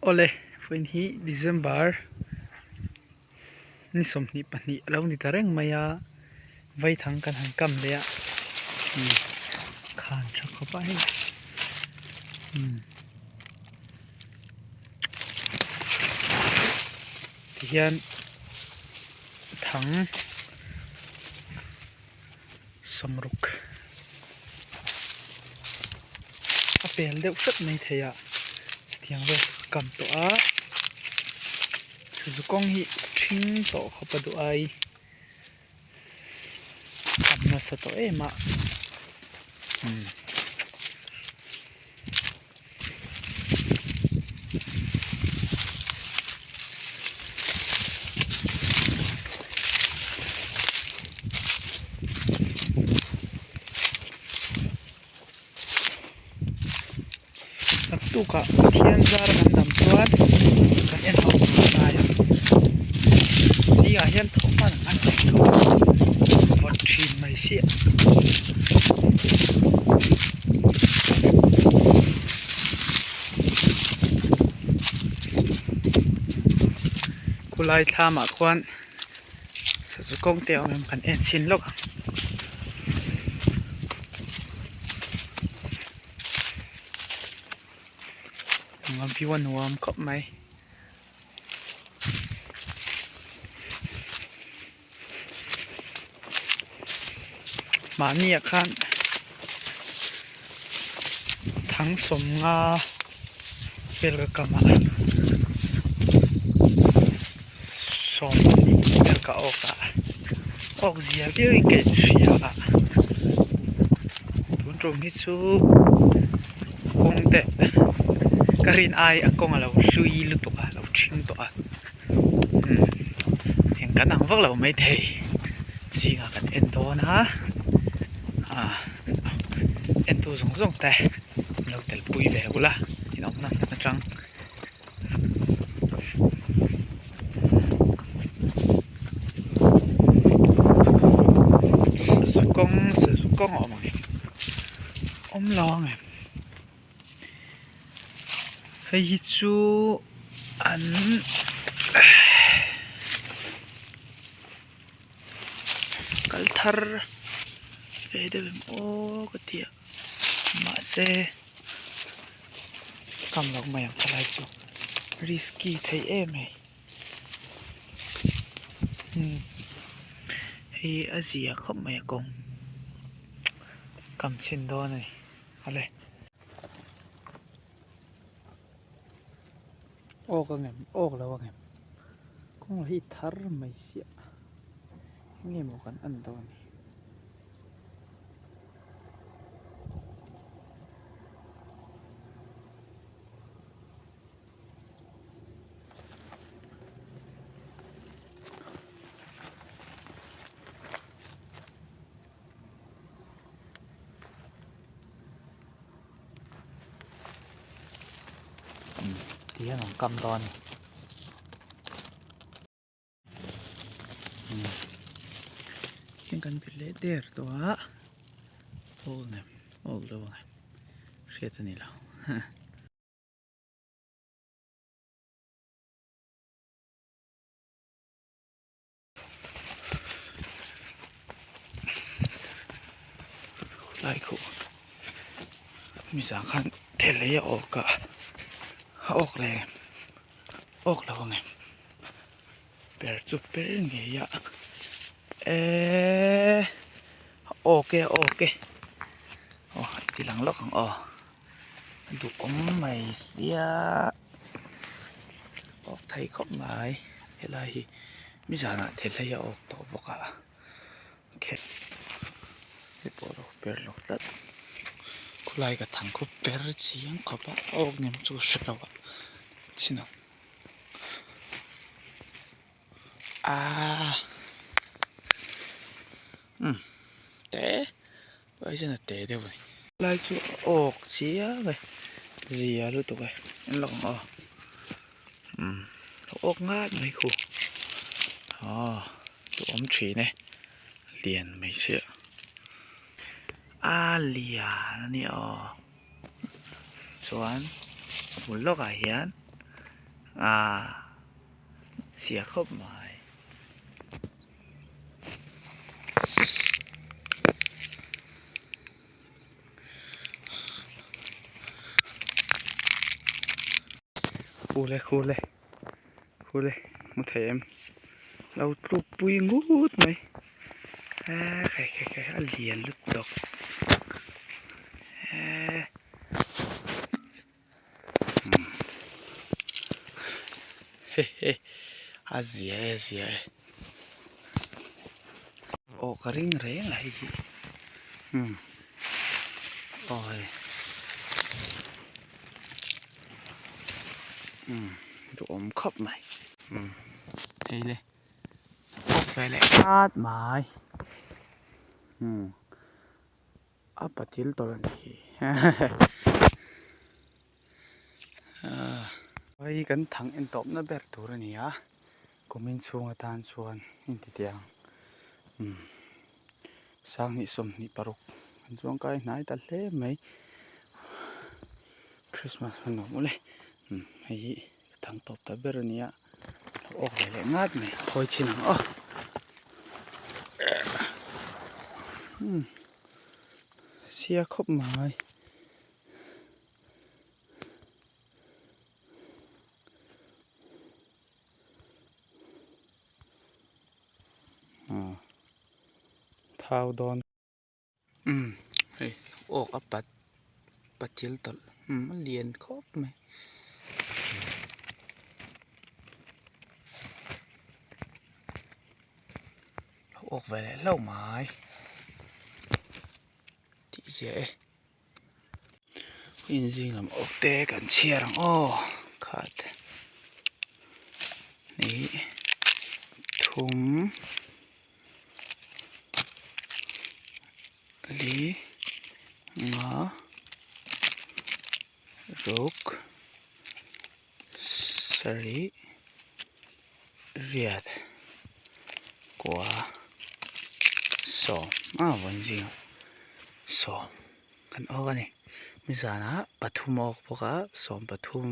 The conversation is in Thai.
ole fin hi December ni som ni pani lo ni tareng maya vai thang kan han kam le ya khan cha ko pa he hian thang samruk apel deuh sat mai theya thiang ve kam to a suzukong hi thing to khopadu ai kamna sa to ema tu ka thian zar kan dam chuan kan en ho ta ya si a hian thok man an vot thin mai sia kulai thama khwan su kong teo mem kan en sin lok ngam pi wan wam khop mai ma ni khan thang som nga pel ka ma som ni pel ka ok zia ke ke sia tun trom ni chu kong te karin ai akong alo sui lu to alo ching to hen kan ang vak lo mai thei chi nga kan en to na en tu zong zong te lo tel pui ve gula inok na chang sukong om long hei hi chu an kalthar ve de o ka tia ma se kam lok mai ang lai chu risky thei em hei azia khop mai kong kam chin do nei ale ok ngem ok lo ngem kong hi thar mai sia ngem mo kan an do niที่ของกำตอนเขียนกันเป็นเลเดอร์ตัวโอ้เนี่ยโอ้เลยว่าไงเสียตัวนี้แล้วไล่คู่มีสามขั้นเทเลย์ออกกะออกเลยออกแล้วไงเปิดจุดเปิดไงยะโอเคโอ้ทีหลังล็อกของดูไม่เสียออกไทยเข้ามาเฮลัยมิจานะเทเลยออกตัวบอกอะโอเคไปปอดเปิดล็อกแล้วคุไลกับถังคุเปิดเสียงขบออกเนี่ยมันจะสุดแล้วอะชินะเตะไปฉันเตะเดี๋ยวไปไล่จู่ออกเสียไปเสียรู้ตัวไปนั่นหลงออกง่ายไหมครูตัวอมฉีเนี่ยเรียนไม่เชื่อเลียนี่ส่วนหุ่นโลกเหียน เสียครบหมายคูเลยมุเทมเราลูกปุยงูดไหมใครเลียนลุดดอกเฮ้อาเสียโอ้กระริ่งแรงอะไรทีโอ้ยดูอมครบไหมเฮ้ยเลยออกไปเลยคาดหมายอัปติลตัวนี้ไปกันทั้งอินทอมนะเบอร์ตัวนี้ก็มินช่วงตานส่วนอินทิเดียงสร้างนิสมนิปรุกช่วงใกล้ไหนตัดเล่ไหมคริสต์มาสมันหนุ่มเลยไอ้ทั้งตบตะเบอร์นี้ออกไปเลยงัดไหมคอยชินังเสียครบหมายเท้าดอนเฮ้ยออกอัปปัดเจลตลมันเรียนครบไหมเราออกไปแล้วเล่าหมายที่เจ๊จริงๆเราออกเตะกันเชียร์ขาดนี่ถุงลีงารุกสรีเรียดกว่าสองวันจริงสองกันออกกันนี่มิสานะปทุมออกพวกสองปทุม